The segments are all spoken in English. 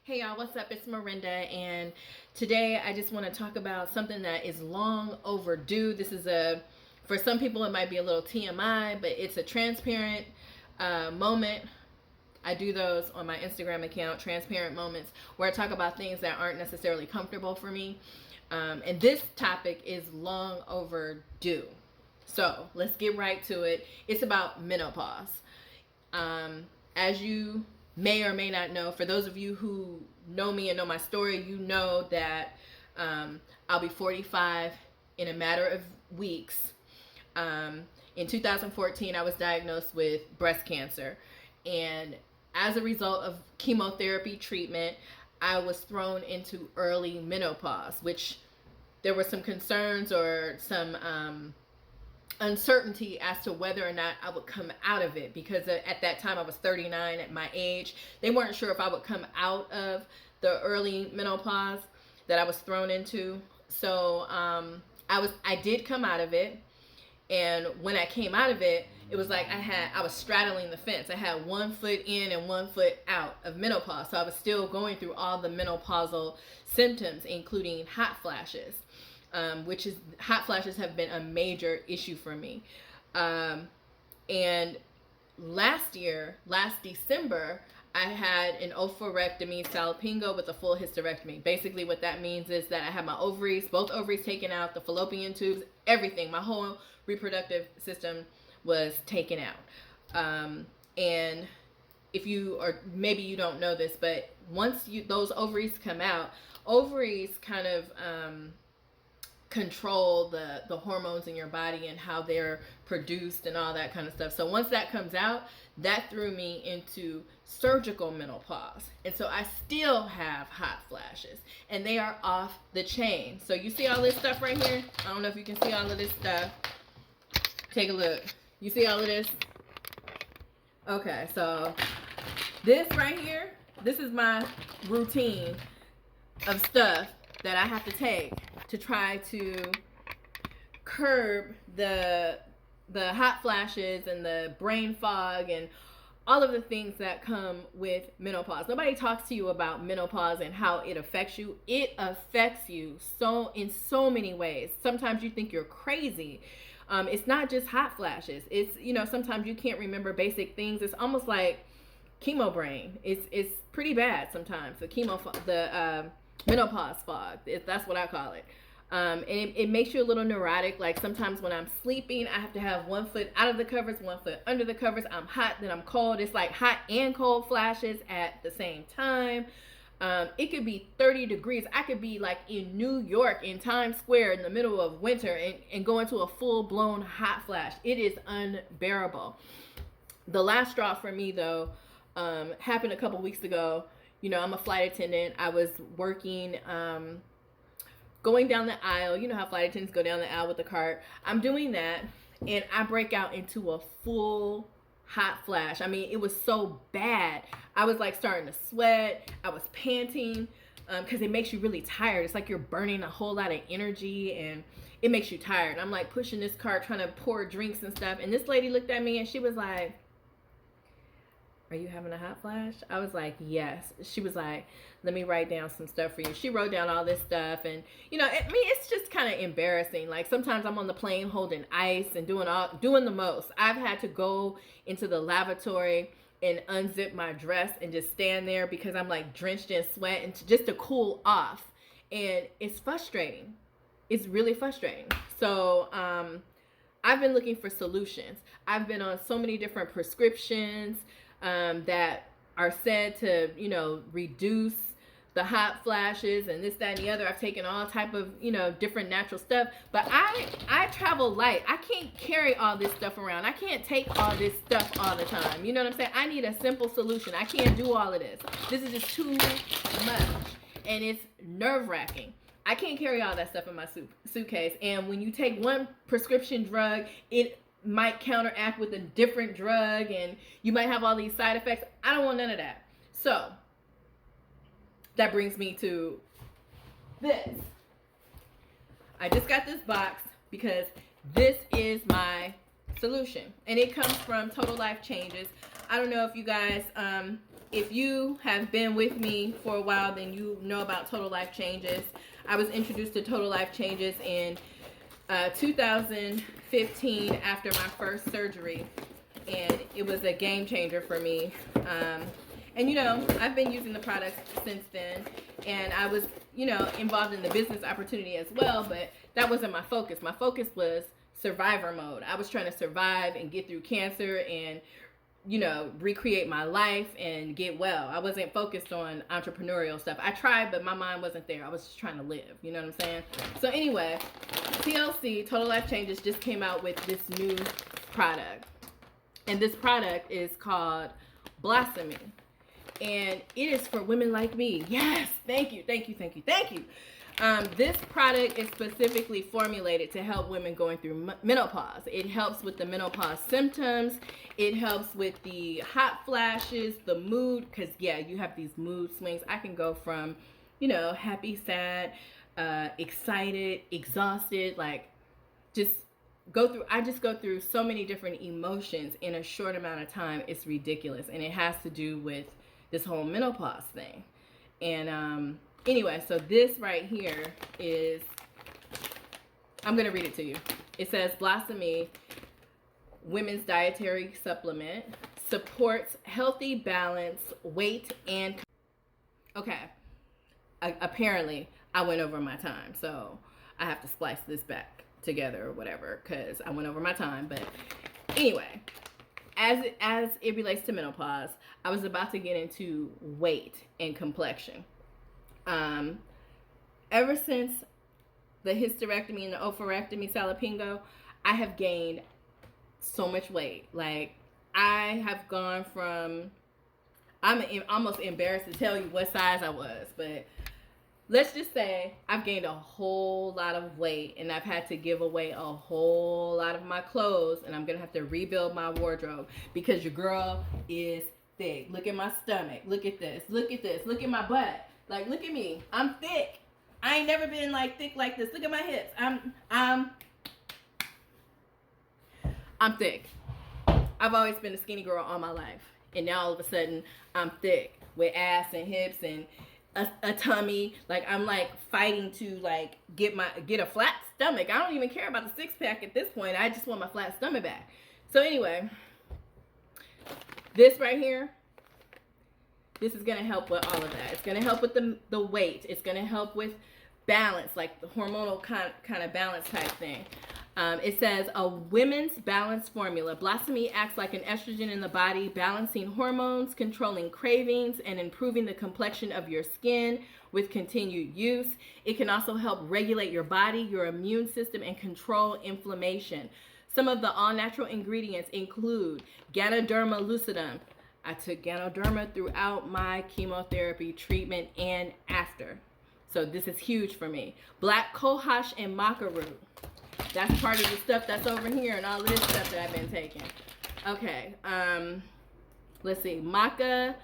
Hey y'all, what's up? It's Marenda, and today I just want to talk about something that is long overdue. This is for some people it might be a little TMI, but it's a transparent moment. I do those on my Instagram account, transparent moments, where I talk about things that aren't necessarily comfortable for me. And this topic is long overdue. So let's get right to it. It's about menopause. As you may or may not know, for those of you who know me and know my story, you know that I'll be 45 in a matter of weeks. In 2014, I was diagnosed with breast cancer. And as a result of chemotherapy treatment, I was thrown into early menopause, which there were some concerns or some uncertainty as to whether or not I would come out of it, because at that time I was 39 at my age. They weren't sure if I would come out of the early menopause that I was thrown into. So I did come out of it, and when I came out of it, it was like I was straddling the fence. I had 1 foot in and 1 foot out of menopause. So I was still going through all the menopausal symptoms, including hot flashes. Hot flashes have been a major issue for me. And last December, I had an oophorectomy salpingo with a full hysterectomy. Basically what that means is that I had my ovaries, both ovaries taken out, the fallopian tubes, everything, my whole reproductive system was taken out. And if you, or maybe you don't know this, but once those ovaries come out, ovaries kind of, control the hormones in your body and how they're produced and all that kind of stuff. So once that comes out, that threw me into surgical menopause. And so I still have hot flashes, and they are off the chain. So you see all this stuff right here? I don't know if you can see all of this stuff. Take a look. You see all of this? Okay, so this right here, this is my routine of stuff that I have to take to try to curb the hot flashes and the brain fog and all of the things that come with menopause. Nobody talks to you about menopause and how it affects you. It affects you in so many ways. Sometimes you think you're crazy. It's not just hot flashes. It's, sometimes you can't remember basic things. It's almost like chemo brain. It's pretty bad sometimes. The menopause fog. That's what I call it. And it makes you a little neurotic. Like sometimes when I'm sleeping, I have to have 1 foot out of the covers, 1 foot under the covers. I'm hot, then I'm cold. It's like hot and cold flashes at the same time. It could be 30 degrees. I could be like in New York in Times Square in the middle of winter and go into a full-blown hot flash. It is unbearable. The last straw for me, though, happened a couple weeks ago. I'm a flight attendant. I was working, going down the aisle. You know how flight attendants go down the aisle with the cart. I'm doing that, and I break out into a full hot flash. I mean, it was so bad. I was like starting to sweat. I was panting, because it makes you really tired. It's like you're burning a whole lot of energy, and it makes you tired. I'm like pushing this cart, trying to pour drinks and stuff. And this lady looked at me, and she was like, "Are you having a hot flash?" I was like, "Yes." She was like, "Let me write down some stuff for you." She wrote down all this stuff, and it's just kind of embarrassing. Like sometimes I'm on the plane holding ice and doing the most. I've had to go into the lavatory and unzip my dress and just stand there because I'm like drenched in sweat and just to cool off. And it's frustrating. It's really frustrating. So, I've been looking for solutions. I've been on so many different prescriptions that are said to, reduce the hot flashes and this, that, and the other. I've taken all type of, different natural stuff, but I travel light. I can't carry all this stuff around. I can't take all this stuff all the time. You know what I'm saying? I need a simple solution. I can't do all of this. This is just too much, and it's nerve-wracking. I can't carry all that stuff in my suitcase. And when you take one prescription drug, it might counteract with a different drug, and you might have all these side effects. I don't want none of that. So that brings me to this. I just got this box because this is my solution, and it comes from Total Life Changes. I don't know if you guys if you have been with me for a while, then you know about Total Life Changes. I was introduced to Total Life Changes in 2015 after my first surgery, and it was a game changer for me. And you know, I've been using the products since then, and I was, you know, involved in the business opportunity as well, but that wasn't my focus. My focus was survivor mode. I was trying to survive and get through cancer and, you know, recreate my life and get well. I wasn't focused on entrepreneurial stuff. I tried, but my mind wasn't there. I was just trying to live. You know what I'm saying? So anyway, TLC, Total Life Changes, just came out with this new product. And this product is called Blossomy. And it is for women like me. Yes, thank you, thank you, thank you, thank you. This product is specifically formulated to help women going through menopause. It helps with the menopause symptoms. It helps with the hot flashes, the mood, because yeah, you have these mood swings. I can go from, you know, happy, sad, excited, exhausted, like I just go through so many different emotions in a short amount of time. It's ridiculous. And it has to do with this whole menopause thing. And anyway, so this right here is, I'm going to read it to you. It says, Blossomy Women's Dietary Supplement supports healthy balance, weight, and... Okay. Apparently, I went over my time, so I have to splice this back together or whatever, because I went over my time. But anyway, as it relates to menopause, I was about to get into weight and complexion. Ever since the hysterectomy and the oophorectomy salpingo, I have gained so much weight. Like, I have gone from, I'm almost embarrassed to tell you what size I was, but let's just say I've gained a whole lot of weight, and I've had to give away a whole lot of my clothes, and I'm gonna have to rebuild my wardrobe because your girl is thick. Look at my stomach. Look at this. Look at this. Look at my butt. Like, look at me. I'm thick. I ain't never been like thick like this. Look at my hips. I'm thick. I've always been a skinny girl all my life, and now all of a sudden I'm thick with ass and hips and a tummy. Like, I'm like fighting to like get a flat stomach. I don't even care about the six pack at this point. I just want my flat stomach back. So anyway, this right here, this is going to help with all of that. It's going to help with the weight. It's going to help with balance, like the hormonal kind of balance type thing. It says a women's balance formula. Blossomy acts like an estrogen in the body, balancing hormones, controlling cravings, and improving the complexion of your skin with continued use. It can also help regulate your body, your immune system, and control inflammation. Some of the all-natural ingredients include Ganoderma lucidum. I took Ganoderma throughout my chemotherapy treatment and after. So this is huge for me. Black cohosh and maca root. That's part of the stuff that's over here and all of this stuff that I've been taking. Okay, let's see. Maca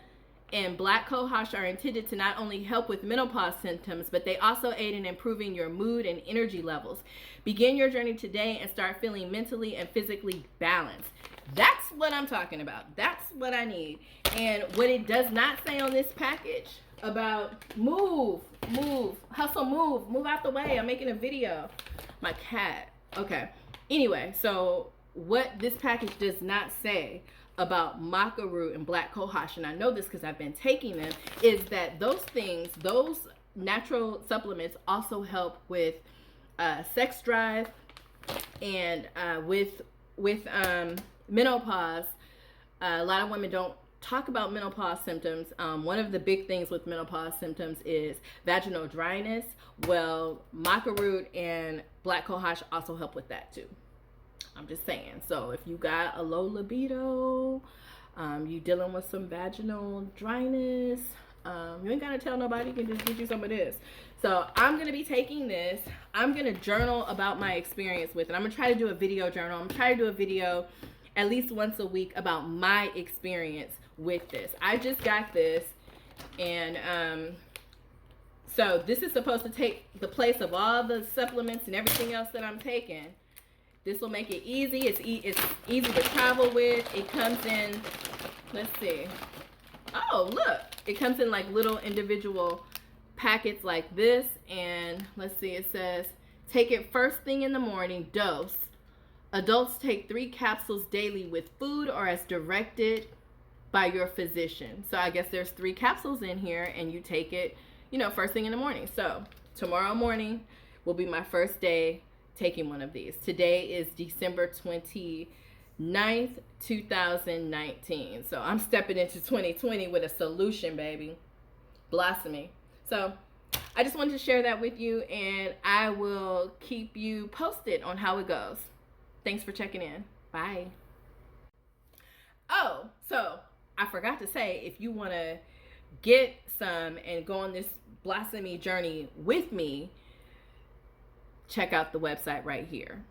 and black cohosh are intended to not only help with menopause symptoms, but they also aid in improving your mood and energy levels. Begin your journey today and start feeling mentally and physically balanced. That's what I'm talking about. That's what I need. And what it does not say on this package about move, hustle, move out the way. I'm making a video. My cat. Okay. Anyway, so what this package does not say about maca root and black cohosh, and I know this because I've been taking them, is that those things, those natural supplements also help with sex drive and with menopause. A lot of women don't talk about menopause symptoms. One of the big things with menopause symptoms is vaginal dryness. Well, maca root and black cohosh also help with that too. I'm just saying. So if you got a low libido, you dealing with some vaginal dryness, you ain't gotta tell nobody. You can just get you some of this. So I'm gonna be taking this. I'm gonna journal about my experience with it. I'm gonna try to do a video journal. I'm gonna try to do a video at least once a week about my experience with this. I just got this, and so this is supposed to take the place of all the supplements and everything else that I'm taking. This will make it easy. It's easy to travel with. It comes in, let's see, Oh, look, it comes in like little individual packets like this. And let's see, it says, take it first thing in the morning, dose. Adults take 3 capsules daily with food or as directed by your physician. So I guess there's 3 capsules in here, and you take it, you know, first thing in the morning. So tomorrow morning will be my first day taking one of these. Today is December 29th, 2019. So I'm stepping into 2020 with a solution, baby. Blossoming. So I just wanted to share that with you, and I will keep you posted on how it goes. Thanks for checking in. Bye. Oh, so I forgot to say, if you want to get some and go on this blossomy journey with me, check out the website right here.